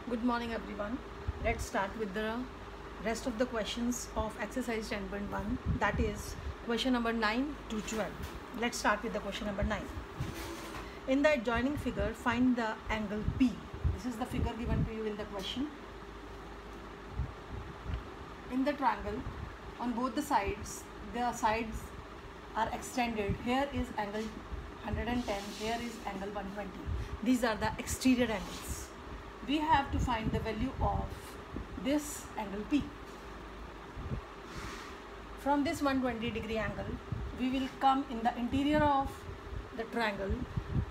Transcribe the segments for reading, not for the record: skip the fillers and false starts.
Good morning everyone. Let's start with the rest of the questions of exercise 10.1, that is question number 9 to 12. Let's start with the question number 9. In the adjoining figure, find the angle P. This is the figure given to you in the question. In the triangle, on both the sides are extended. Here is angle 110, here is angle 120. These are the exterior angles. We have to find the value of this angle P. From this 120 degree angle, we will come in the interior of the triangle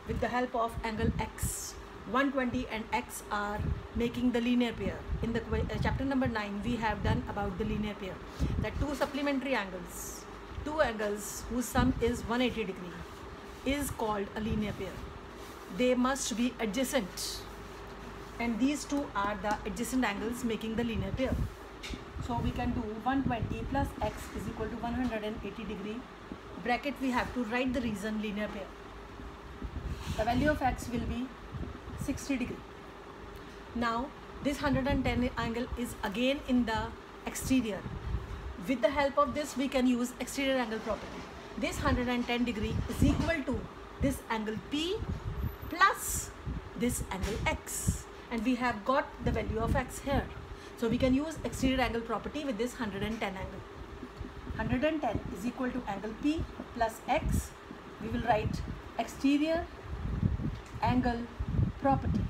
with the help of angle X. 120 and X are making the linear pair. In the chapter number 9, we have done about the linear pair. The two supplementary angles, two angles whose sum is 180 degree, is called a linear pair. They must be adjacent. And these two are the adjacent angles making the linear pair. So we can do 120 plus x is equal to 180 degree. Bracket, we have to write the reason linear pair. The value of x will be 60 degree. Now this 110 angle is again in the exterior. With the help of this, we can use exterior angle property. This 110 degree is equal to this angle P plus this angle x. And we have got the value of x here. So we can use exterior angle property with this 110 angle. 110 is equal to angle P plus x. We will write exterior angle property.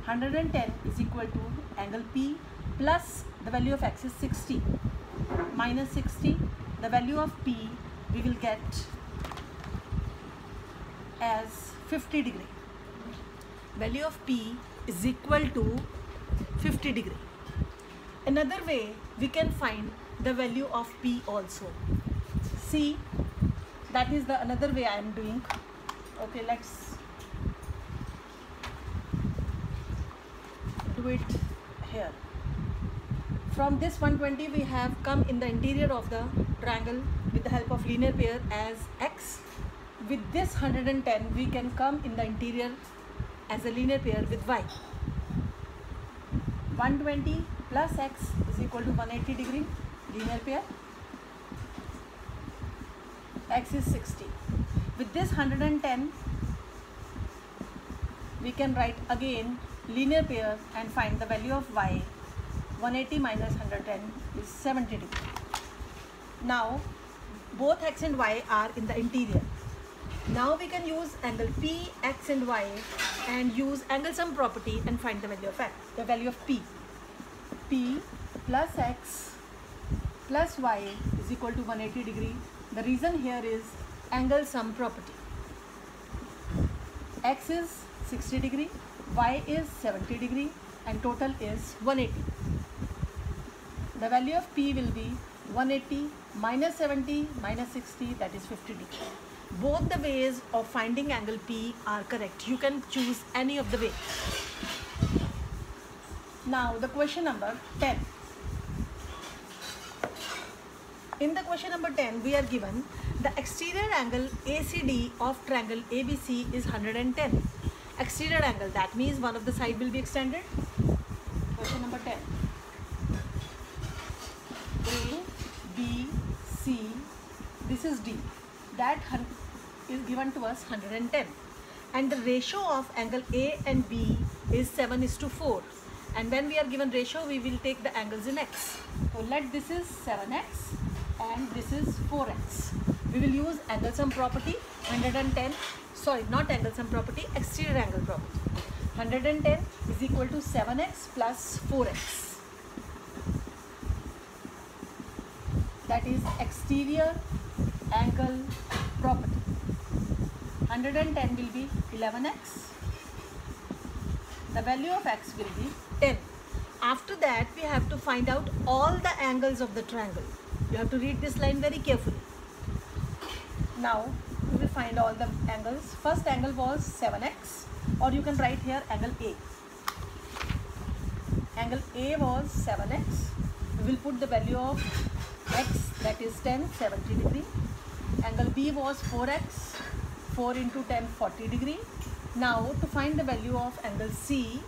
110 is equal to angle P plus the value of x is 60 minus 60. The value of P we will get as 50 degree. Value of P is equal to 50 degree. Another way we can find the value of P also. See, that is the another way I am doing. Okay, let's do it here. From this 120 we have come in the interior of the triangle with the help of linear pair as x. With this 110 we can come in the interior as a linear pair with y. 120 plus x is equal to 180 degree linear pair. X is 60. With this 110 we can write again linear pair and find the value of y. 180 minus 110 is 70 degree. Now both x and y are in the interior. Now we can use angle P, x and y and use angle sum property and find the value of x, the value of P. P plus x plus y is equal to 180 degree. The reason here is angle sum property. X is 60 degree, y is 70 degree and total is 180. The value of P will be 180 minus 70 minus 60, that is 50 degree. Both the ways of finding angle P are correct. You can choose any of the way. Now the question number 10. In the question number 10 we are given the exterior angle ACD of triangle ABC is 110. Exterior angle, that means one of the side will be extended. Question number 10. A, B, C, this is D. That is given to us 110 and the ratio of angle A and B is 7:4, and when we are given ratio we will take the angles in x. So let this is 7x and this is 4x. We will use angle sum property. 110, sorry, not angle sum property, exterior angle property. 110 is equal to 7x plus 4x. That is exterior angle property. 110 will be 11x. The value of x will be 10. After that we have to find out all the angles of the triangle. You have to read this line very carefully. Now we will find all the angles. First angle was 7x, or you can write here angle A. Angle A was 7x. We will put the value of x, that is 10, 70 degree. Angle B was 4x, 4 into 10, 40 degree. Now to find the value of angle C,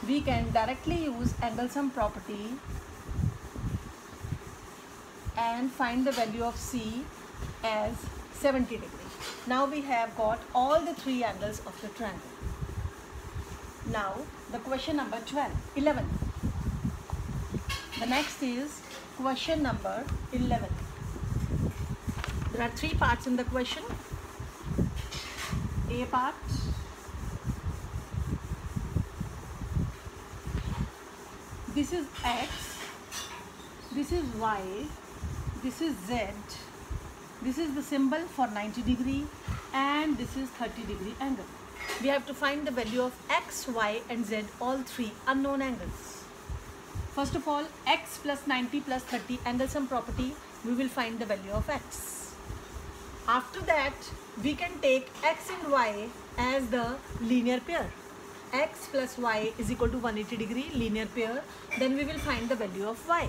we can directly use angle sum property and find the value of C as 70 degree. Now we have got all the three angles of the triangle. Now the question number 11. The next is question number 11. There are three parts in the question. A part, this is X, this is Y, this is Z, this is the symbol for 90 degree, and this is 30 degree angle. We have to find the value of X, Y and Z, all three unknown angles. First of all, X plus 90 plus 30 angle sum property, we will find the value of X. After that, we can take X and Y as the linear pair. X plus Y is equal to 180 degree linear pair. Then we will find the value of Y.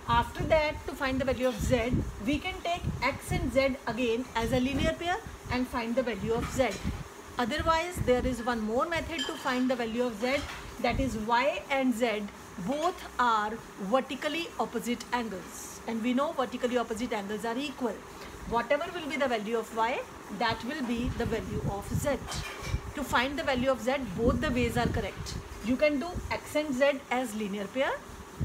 After that, to find the value of Z, we can take X and Z again as a linear pair and find the value of Z. Otherwise, there is one more method to find the value of Z, that is Y and Z both are vertically opposite angles. And we know vertically opposite angles are equal. Whatever will be the value of Y, that will be the value of Z. To find the value of Z, both the ways are correct. You can do X and Z as linear pair,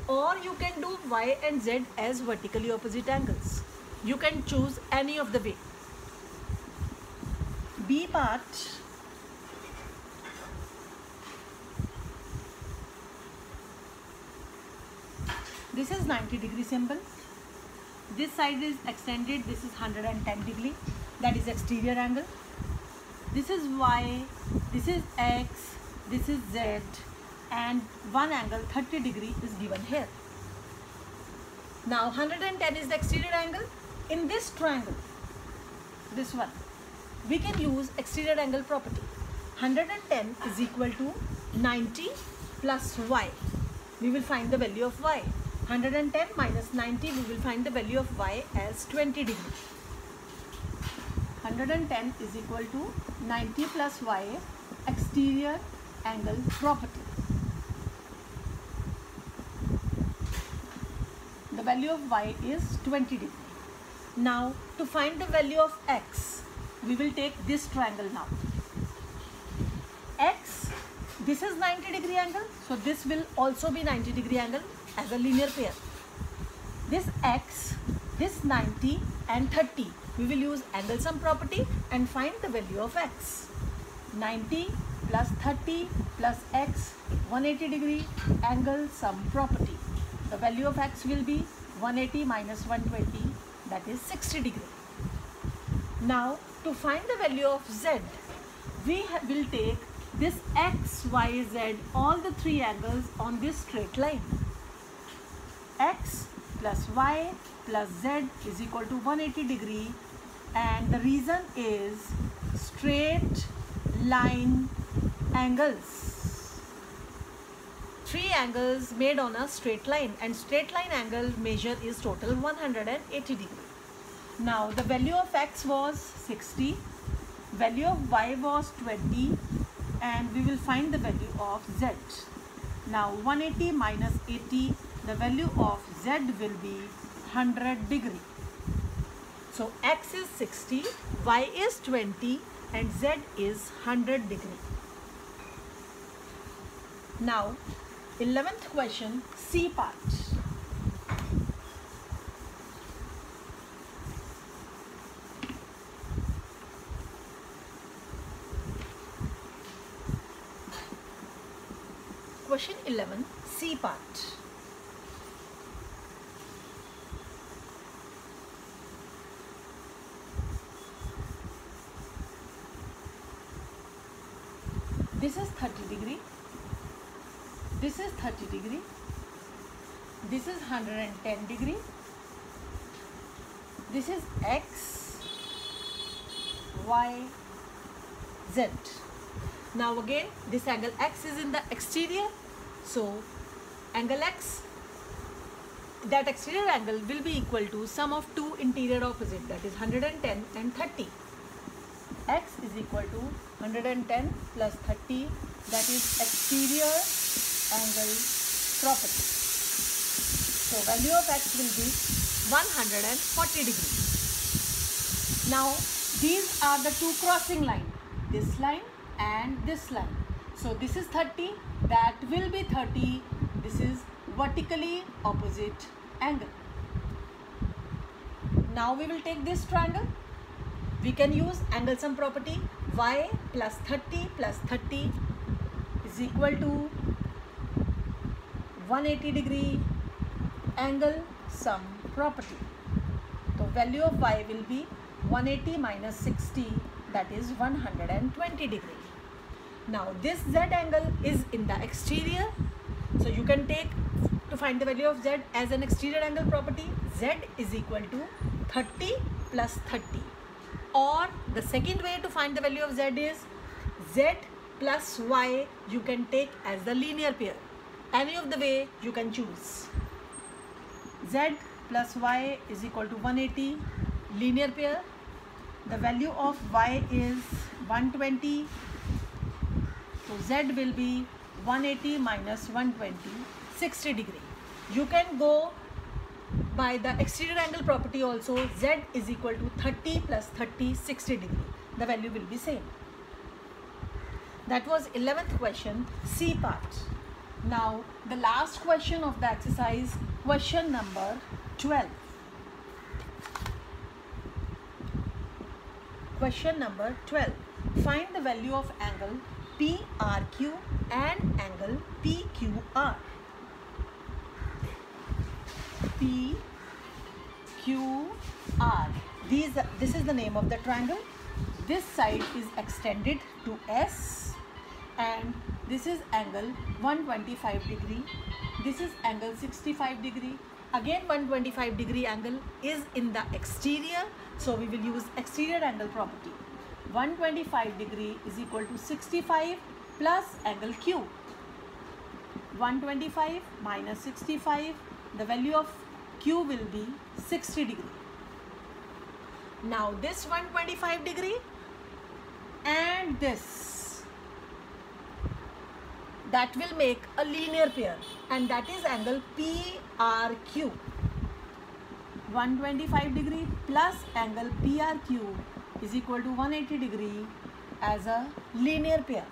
or you can do Y and Z as vertically opposite angles. You can choose any of the way. B part, this is 90 degree symbol. This side is extended, this is 110 degree, that is exterior angle. This is Y, this is X, this is Z, and one angle 30 degree is given here. Now 110 is the exterior angle. In this triangle, this one, we can use exterior angle property. 110 is equal to 90 plus Y. We will find the value of Y. 110 minus 90, we will find the value of Y as 20 degree. 110 is equal to 90 plus Y, exterior angle property. The value of Y is 20 degree. Now to find the value of X, we will take this triangle now. X, this is 90 degree angle, so this will also be 90 degree angle as a linear pair. This X, this 90 and 30, we will use angle sum property and find the value of X. 90 plus 30 plus X, 180 degree angle sum property. The value of X will be 180 minus 120, that is 60 degree. Now to find the value of Z, we will take this X, Y, Z, all the three angles on this straight line. X plus Y plus Z is equal to 180 degree, and the reason is straight line angles. Three angles made on a straight line, and straight line angle measure is total 180 degree. Now the value of X was 60, value of Y was 20, and we will find the value of Z. Now 180 minus 80, the value of Z will be 100 degree. So X is 60, Y is 20 and Z is 100 degree. Now 11th question, C part. Question 11, C part. This is 30 degree, this is 30 degree, this is 110 degree, this is X, Y, Z. Now again, this angle X is in the exterior, so angle X, that exterior angle will be equal to sum of two interior opposite, that is 110 and 30. x is equal to 110 plus 30, that is exterior angle property. So value of x will be 140 degrees. Now these are the two crossing lines, this line and this line. So this is 30, that will be 30, this is vertically opposite angle. Now we will take this triangle. We can use angle sum property. Y plus 30 is equal to 180 degree angle sum property. So value of y will be 180 minus 60, that is 120 degree. Now this z angle is in the exterior, so you can take to find the value of z as an exterior angle property. Z is equal to 30 plus 30, or the second way to find the value of z is z plus y you can take as the linear pair. Any of the way you can choose. Z plus y is equal to 180, linear pair. The value of y is 120, so z will be 180 minus 120, 60 degree. You can go by the exterior angle property also. Z is equal to 30 plus 30, 60 degree. The value will be same. That was 11th question, C part. Now the last question of the exercise, question number 12. Question number 12. Find the value of angle PRQ and angle PQR. PQR. This is the name of the triangle. This side is extended to S, and this is angle 125 degree. This is angle 65 degree. Again 125 degree angle is in the exterior, so we will use exterior angle property. 125 degree is equal to 65 plus angle Q. 125 minus 65, the value of Q will be 60 degree. Now this 125 degree and this, that will make a linear pair, and that is angle PRQ. 125 degree plus angle PRQ is equal to 180 degree as a linear pair.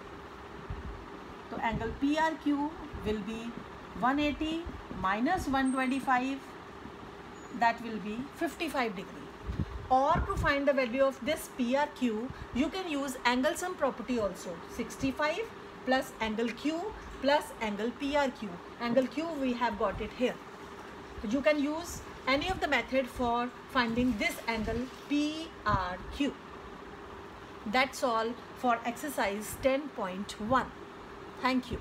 So angle PRQ will be 180 minus 125, that will be 55 degree. Or to find the value of this PRQ, you can use angle sum property also. 65 plus angle Q plus angle PRQ. Angle Q we have got it here. You can use any of the method for finding this angle PRQ. That's all for exercise 10.1. Thank you.